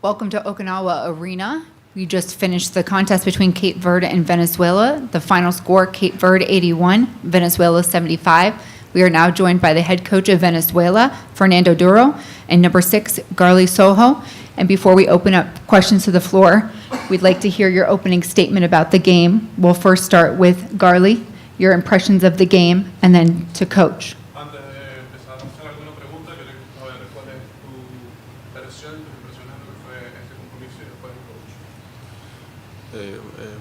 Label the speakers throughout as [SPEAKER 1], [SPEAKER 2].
[SPEAKER 1] Welcome to Okinawa Arena. We just finished the contest between Cape Verde and Venezuela. The final score, Cape Verde 81, Venezuela 75. We are now joined by the head coach of Venezuela, Fernando Duro, and number 6, Garly Soho. And before we open up questions to the floor, we'd like to hear your opening statement about the game. We'll first start with Garly, your impressions of the game, and then to coach.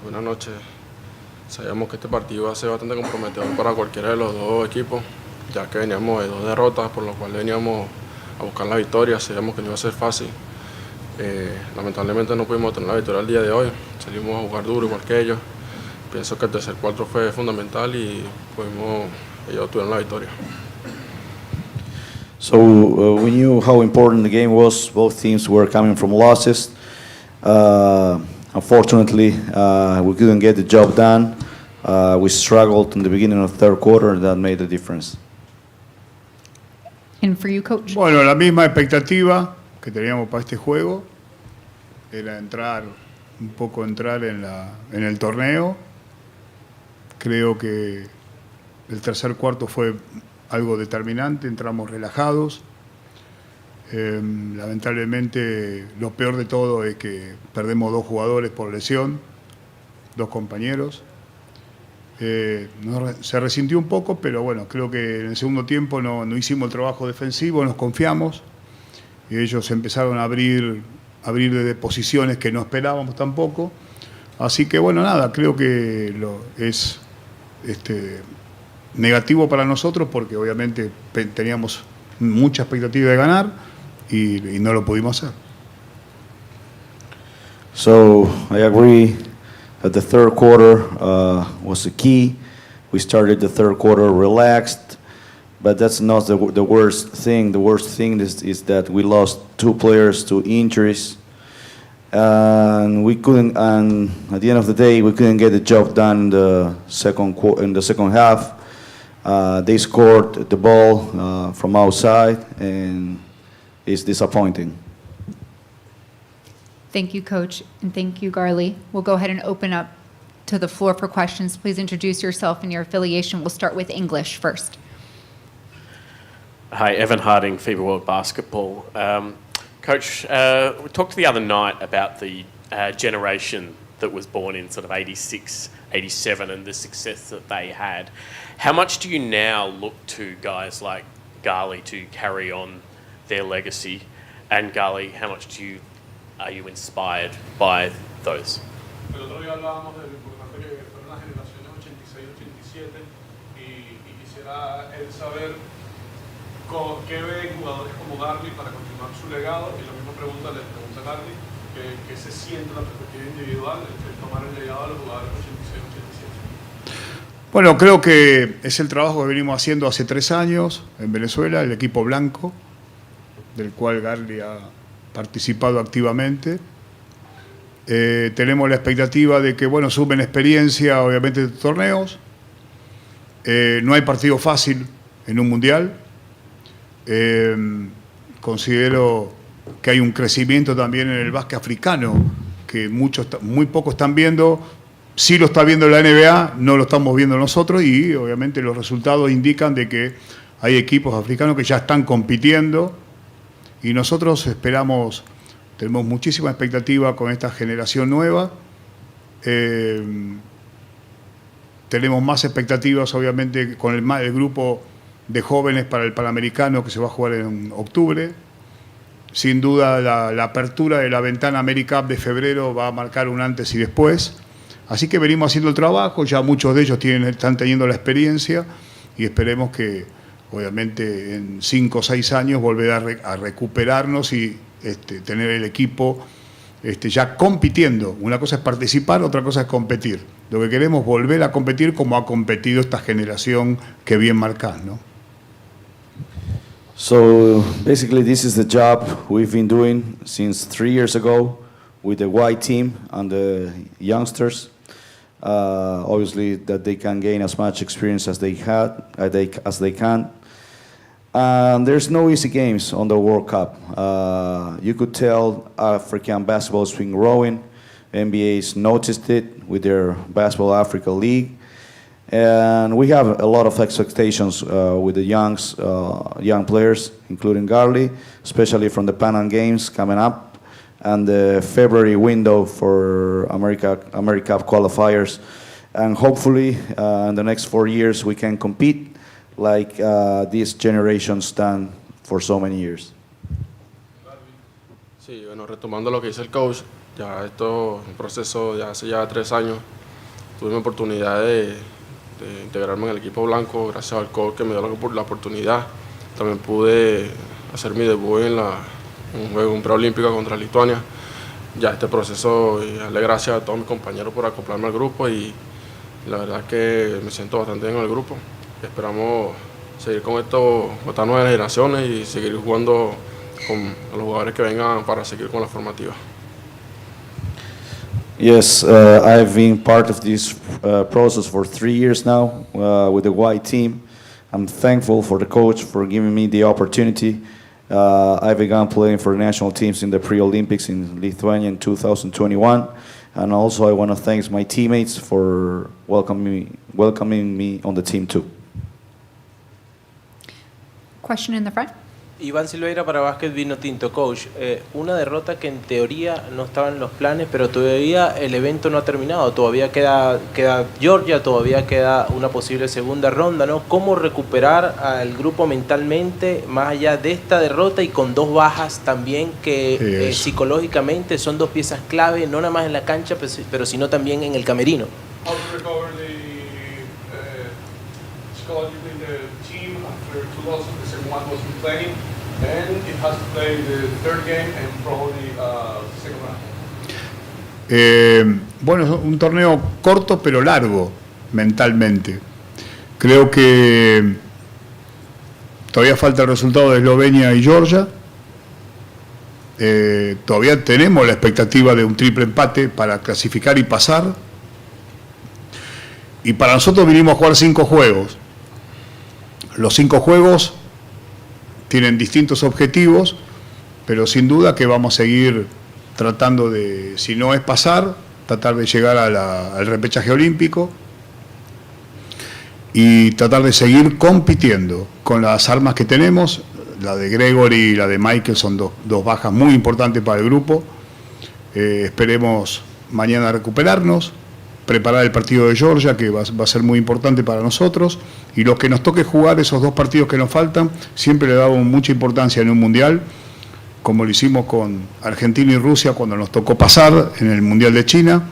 [SPEAKER 2] Buenas noches. Sabíamos que este partido iba a ser bastante comprometedor para cualquiera de los dos equipos, ya que veníamos de 2 derrotas, por lo cual veníamos a buscar la victoria. Sabíamos que no iba a ser fácil. Lamentablemente no pudimos tener la victoria el día de hoy. Salimos a jugar duro igual que ellos. Pienso que el tercer cuarto fue fundamental y ellos tuvieron la victoria.
[SPEAKER 3] So we knew how important the game was. Both teams were coming from losses. Unfortunately, we couldn't get the job done. We struggled in the beginning of the third quarter, and that made the difference.
[SPEAKER 1] And for you, coach?
[SPEAKER 4] Bueno, la misma expectativa que teníamos para este juego era entrar en el torneo. Creo que el tercer cuarto fue algo determinante, entramos relajados. Lamentablemente lo peor de todo es que perdemos 2 jugadores por lesión, 2 compañeros. Se resintió un poco, pero bueno, creo que en el segundo tiempo no hicimos el trabajo defensivo, nos confiamos y ellos empezaron a abrir de posiciones que no esperábamos tampoco. Así que bueno, nada, creo que es negativo para nosotros porque obviamente teníamos mucha expectativa de ganar y no lo pudimos hacer.
[SPEAKER 3] So I agree that the third quarter was the key. We started the third quarter relaxed, but that's not the worst thing. The worst thing is that we lost 2 players to injuries, and at the end of the day, we couldn't get the job done in the second half. They scored the ball from outside, and it's disappointing.
[SPEAKER 1] Thank you, Coach, and thank you, Garly. We'll go ahead and open up to the floor for questions. Please introduce yourself and your affiliation. We'll start with English first.
[SPEAKER 5] Hi, Evan Harding, FIBA World Basketball. Coach, we talked the other night about the generation that was born in sort of 86, 87 and the success that they had. How much do you now look to guys like Garly to carry on their legacy? And Garly, how much are you inspired by those?
[SPEAKER 2] El otro día hablábamos de lo importante que fueron las generaciones 86-87 y quisiera saber qué ven jugadores como Garly para continuar su legado, y la misma pregunta le pregunta a Garly, ¿qué se siente la perspectiva individual de tomar el legado de los jugadores 86-87?
[SPEAKER 4] Bueno, creo que es el trabajo que venimos haciendo hace 3 años en Venezuela, el equipo blanco, del cual Garly ha participado activamente. Tenemos la expectativa de que, bueno, sumen experiencia, obviamente, de torneos. No hay partido fácil en un mundial. Considero que hay un crecimiento también en el básquet africano, que muy pocos están viendo. Sí lo está viendo la NBA, no lo estamos viendo nosotros, y obviamente los resultados indican de que hay equipos africanos que ya están compitiendo, y nosotros tenemos muchísima expectativa con esta generación nueva. Tenemos más expectativas, obviamente, con el grupo de jóvenes para el Panamericano que se va a jugar en octubre. Sin duda, la apertura de la ventana AmeriCup de febrero va a marcar un antes y después. Así que venimos haciendo el trabajo, ya muchos de ellos están teniendo la experiencia, y esperemos que, obviamente, en 5 o 6 años volver a recuperarnos y tener el equipo ya compitiendo. Una cosa es participar, otra cosa es competir. Lo que queremos es volver a competir como ha competido esta generación que bien marcás, ¿no?
[SPEAKER 3] So basically, this is the job we've been doing since 3 years ago with the white team and the youngsters. Obviously, that they can gain as much experience as they can. And there's no easy games on the World Cup. You could tell African basketball has been growing. NBA's noticed it with their Basketball Africa League. And we have a lot of expectations with the young players, including Garley, especially from the Pan Am Games coming up, and the February window for AmeriCup qualifiers. And hopefully, in the next 4 years, we can compete like this generation's done for so many years.
[SPEAKER 2] Sí, bueno, retomando lo que dice el coach, ya esto es un proceso de hace ya 3 años. Tuve la oportunidad de integrarme en el equipo blanco gracias al coach que me dio la oportunidad. También pude hacer mi debut en un juego preolímpico contra Lituania. Ya este proceso, y darle gracias a todos mis compañeros por acoplarme al grupo, y la verdad que me siento bastante bien en el grupo. Esperamos seguir con estas nuevas generaciones y seguir jugando con los jugadores que vengan para seguir con la formativa.
[SPEAKER 3] Yes, I've been part of this process for 3 years now with the white team. I'm thankful for the coach for giving me the opportunity. I began playing for national teams in the pre-Olympics in Lithuania in 2021. And also I want to thank my teammates for welcoming me on the team too.
[SPEAKER 1] Question in the front.
[SPEAKER 6] Iván Silveira para Básquet Vino Tinto. Coach, una derrota que en teoría no estaba en los planes, pero todavía el evento no ha terminado, todavía queda Georgia, todavía queda una posible segunda ronda, ¿no? ¿Cómo recuperar al grupo mentalmente más allá de esta derrota y con 2 bajas también que psicológicamente son 2 piezas clave, no nada más en la cancha, pero sino también en el camerino?
[SPEAKER 7] How to recover psychologically the team after 2 losses, the second one was playing, and it has to play the 3rd game and probably second round.
[SPEAKER 4] Bueno, es un torneo corto pero largo mentalmente. Creo que todavía falta el resultado de Eslovenia y Georgia. Todavía tenemos la expectativa de un triple empate para clasificar y pasar. Y para nosotros vinimos a jugar 5 juegos. Los 5 juegos tienen distintos objetivos, pero sin duda que vamos a seguir tratando de, si no es pasar, tratar de llegar al repechaje olímpico y tratar de seguir compitiendo con las armas que tenemos. La de Gregory y la de Michael son dos bajas muy importantes para el grupo. Esperemos mañana recuperarnos, preparar el partido de Georgia, que va a ser muy importante para nosotros, y los que nos toque jugar esos 2 partidos que nos faltan, siempre le damos mucha importancia en un mundial, como lo hicimos con Argentina y Rusia cuando nos tocó pasar en el Mundial de China,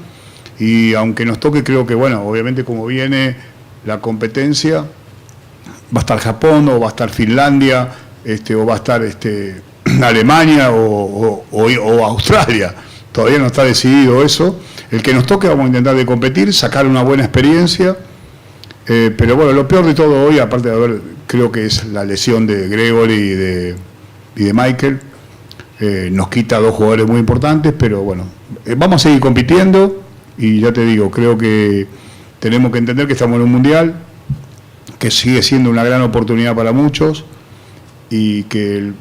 [SPEAKER 4] y aunque nos toque, creo que, bueno, obviamente como viene la competencia, va a estar Japón, o va a estar Finlandia, o va a estar Alemania o Australia. Todavía no está decidido eso. El que nos toque vamos a intentar de competir, sacar una buena experiencia. Pero bueno, lo peor de todo hoy, aparte de haber, creo que es la lesión de Gregory y de Michael, nos quita 2 jugadores muy importantes, pero bueno, vamos a seguir compitiendo y ya te digo, creo que tenemos que entender que estamos en un mundial, que sigue siendo una gran oportunidad para muchos y que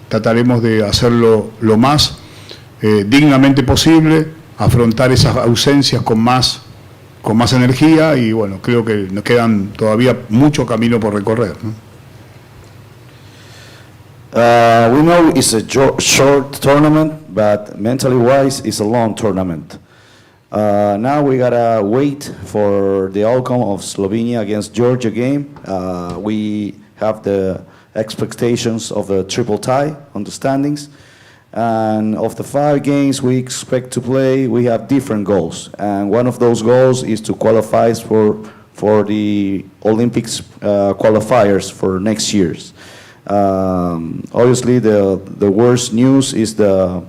[SPEAKER 4] trataremos de hacerlo lo más dignamente posible, afrontar esas ausencias con más energía y bueno, creo que nos quedan todavía mucho camino por recorrer, ¿no?
[SPEAKER 3] We know it's a short tournament, but mentally wise, it's a long tournament. Now we gotta wait for the outcome of Slovenia against Georgia game. We have the expectations of a triple tie on the standings. And of the 5 games we expect to play, we have different goals. And one of those goals is to qualify for the Olympics qualifiers for next year's. Obviously, the worst news is the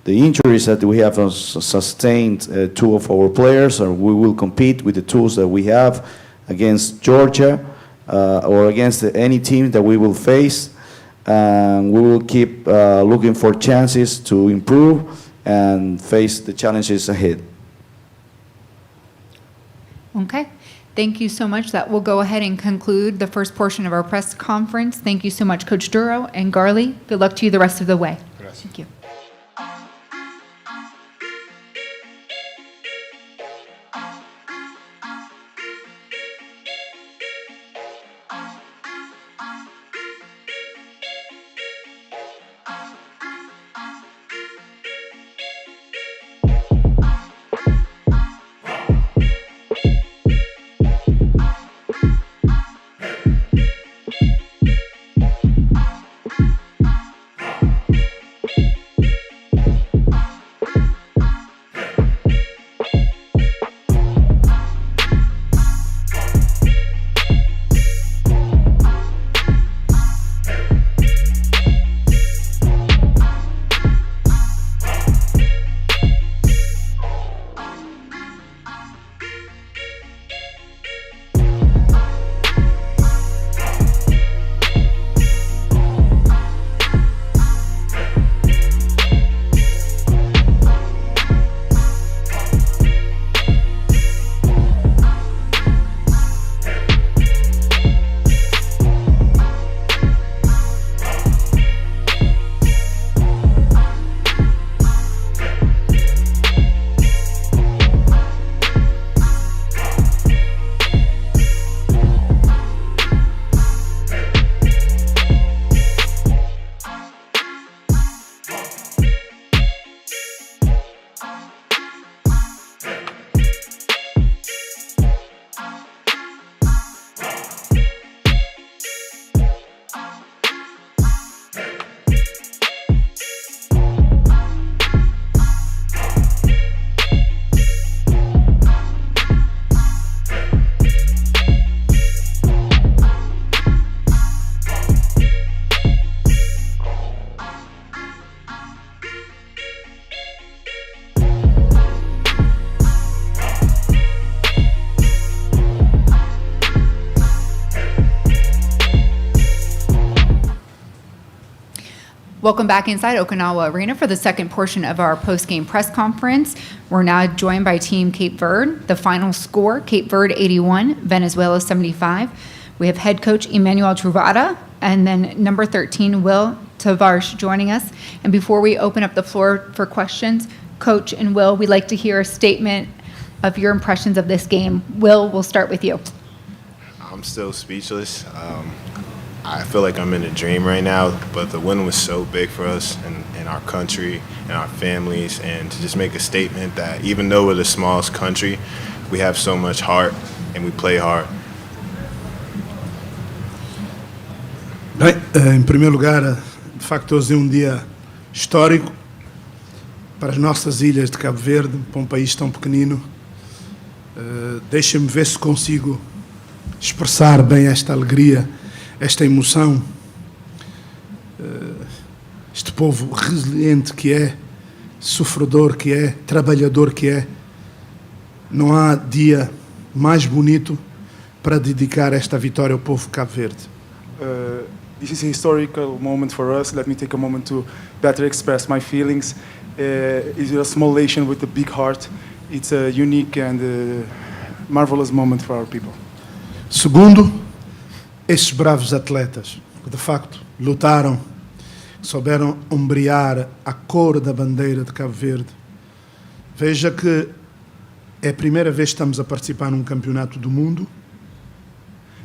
[SPEAKER 3] injuries that we have sustained 2 of our players, and we will compete with the tools that we have against Georgia or against any team that we will face. And we will keep looking for chances to improve and face the challenges ahead.
[SPEAKER 1] Okay. Thank you so much. That will go ahead and conclude the first portion of our press conference. Thank you so much, Coach Duro and Garley. Good luck to you the rest of the way.
[SPEAKER 4] Gracias.
[SPEAKER 1] Thank you. Welcome back inside Okinawa Arena for the second portion of our post-game press conference. We're now joined by Team Cape Verde. The final score, Cape Verde 81, Venezuela 75. We have head coach Emmanuel Truvada and then number 13, Will Tavares, joining us. And before we open up the floor for questions, Coach and Will, we'd like to hear a statement of your impressions of this game. Will, we'll start with you.
[SPEAKER 8] I'm still speechless. I feel like I'm in a dream right now, but the win was so big for us and our country and our families, and to just make a statement that even though we're the smallest country, we have so much heart and we play hard.
[SPEAKER 9] Bem, em primeiro lugar, de facto hoje é um dia histórico para as nossas ilhas de Cabo Verde, para um país tão pequenino. Deixa-me ver se consigo expressar bem esta alegria, esta emoção, este povo resiliente que é, sofredor que é, trabalhador que é. Não há dia mais bonito para dedicar esta vitória ao povo de Cabo Verde.
[SPEAKER 10] This is a historical moment for us. Let me take a moment to better express my feelings. It's a small nation with a big heart. It's a unique and marvelous moment for our people.
[SPEAKER 9] Segundo, estes bravos atletas que de facto lutaram, souberam ombrear a cor da bandeira de Cabo Verde. Veja que é a primeira vez que estamos a participar num campeonato do mundo.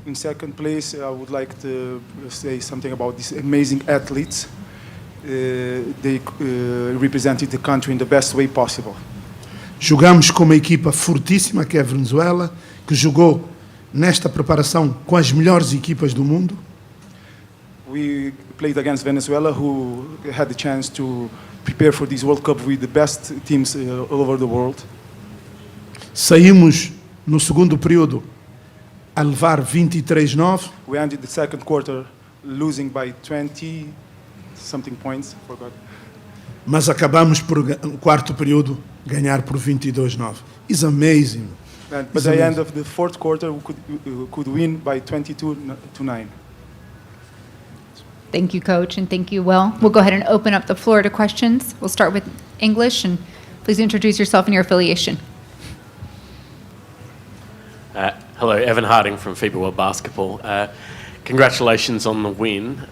[SPEAKER 10] In second place, I would like to say something about these amazing athletes. They represented the country in the best way possible.
[SPEAKER 9] Jogamos com uma equipa fortíssima que é a Venezuela, que jogou nesta preparação com as melhores equipas do mundo.
[SPEAKER 10] We played against Venezuela, who had the chance to prepare for this World Cup with the best teams all over the world.
[SPEAKER 9] Saímos no segundo período a levar 23-9.
[SPEAKER 10] We ended the second quarter losing by 20-something points. Forgot.
[SPEAKER 9] Mas acabamos por no quarto período ganhar por 22-9. It's amazing.
[SPEAKER 10] But at the end of the fourth quarter, we could win by 22-9.
[SPEAKER 1] Thank you, Coach, and thank you, Will. We'll go ahead and open up the floor to questions. We'll start with English, and please introduce yourself and your affiliation.
[SPEAKER 5] Hello, Evan Harding from FIBA World Basketball. Congratulations on the win.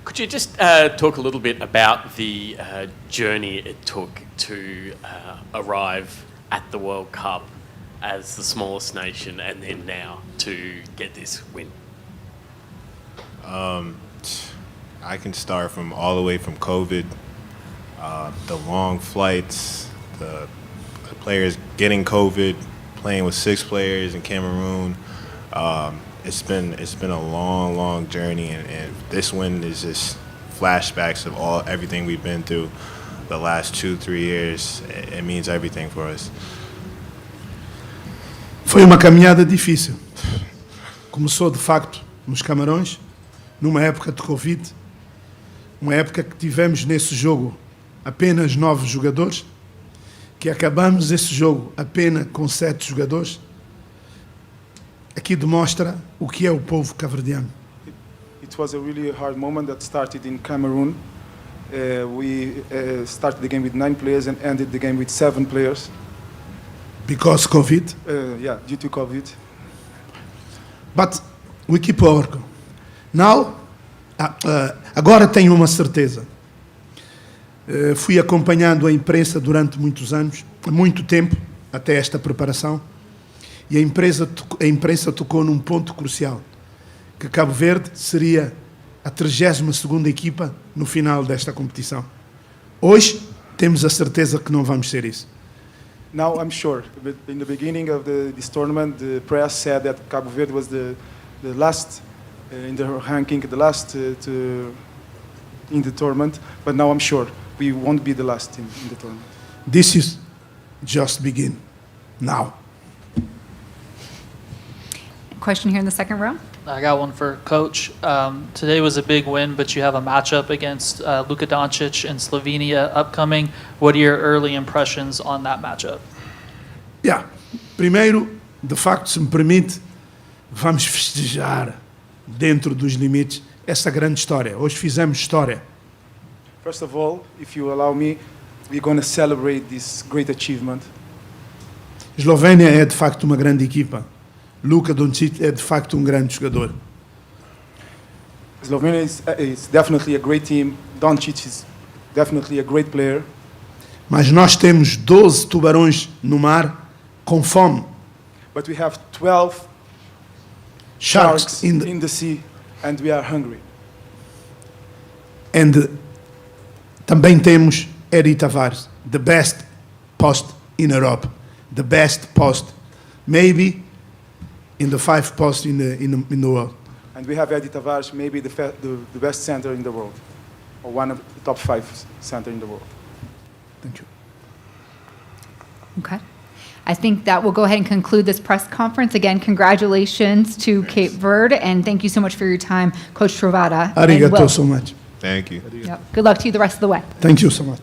[SPEAKER 5] Could you just talk a little bit about the journey it took to arrive at the World Cup as the smallest nation and then now to get this win?
[SPEAKER 8] I can start from all the way from COVID, the long flights, the players getting COVID, playing with 6 players in Cameroon. It's been a long journey, and this win is just flashbacks of everything we've been through the last 2-3 years. It means everything for us.
[SPEAKER 9] Foi uma caminhada difícil. Começou, de facto, nos Camarões, numa época de Covid, uma época que tivemos nesse jogo apenas 9 jogadores, que acabamos esse jogo apenas com 7 jogadores. Aqui demonstra o que é o povo cabo-verdiano.
[SPEAKER 10] It was a really hard moment that started in Cameroon. We started the game with 9 players and ended the game with 7 players.
[SPEAKER 9] Because Covid.
[SPEAKER 10] Due to COVID.
[SPEAKER 9] But we keep working. Now, agora tenho uma certeza. Fui acompanhando a imprensa durante muitos anos, muito tempo, até esta preparação, e a imprensa tocou num ponto crucial, que Cabo Verde seria a 32ª equipa no final desta competição. Hoje, temos a certeza que não vamos ser isso.
[SPEAKER 10] Now I'm sure. But in the beginning of this tournament, the press said that Cabo Verde was the last in the ranking, the last in the tournament. But now I'm sure we won't be the last in the tournament.
[SPEAKER 9] This is just begin. Now.
[SPEAKER 1] Question here in the second row.
[SPEAKER 11] I got one for Coach. Today was a big win, but you have a matchup against Luka Doncic and Slovenia upcoming. What are your early impressions on that matchup?
[SPEAKER 9] Yeah. Primeiro, de facto, se me permite, vamos festejar dentro dos limites essa grande história. Hoje fizemos história.
[SPEAKER 10] First of all, if you allow me, we're going to celebrate this great achievement.
[SPEAKER 9] Eslovénia é de facto uma grande equipa. Luka Doncic é de facto um grande jogador.
[SPEAKER 10] Slovenia is definitely a great team. Doncic is definitely a great player.
[SPEAKER 9] Mas nós temos 12 tubarões no mar com fome.
[SPEAKER 10] But we have 12 sharks in the sea, and we are hungry.
[SPEAKER 9] And também temos Eri Tavares, the best post in Europe, the best post, maybe in the 5 posts in the world.
[SPEAKER 10] And we have Eddie Tavares, maybe the best center in the world, or one of the top 5 center in the world.
[SPEAKER 9] Thank you.
[SPEAKER 1] Okay. I think that will go ahead and conclude this press conference. Again, congratulations to Cape Verde, and thank you so much for your time, Coach Trovada.
[SPEAKER 9] Arigato so much.
[SPEAKER 8] Thank you.
[SPEAKER 1] Yep. Good luck to you the rest of the way.
[SPEAKER 9] Thank you so much.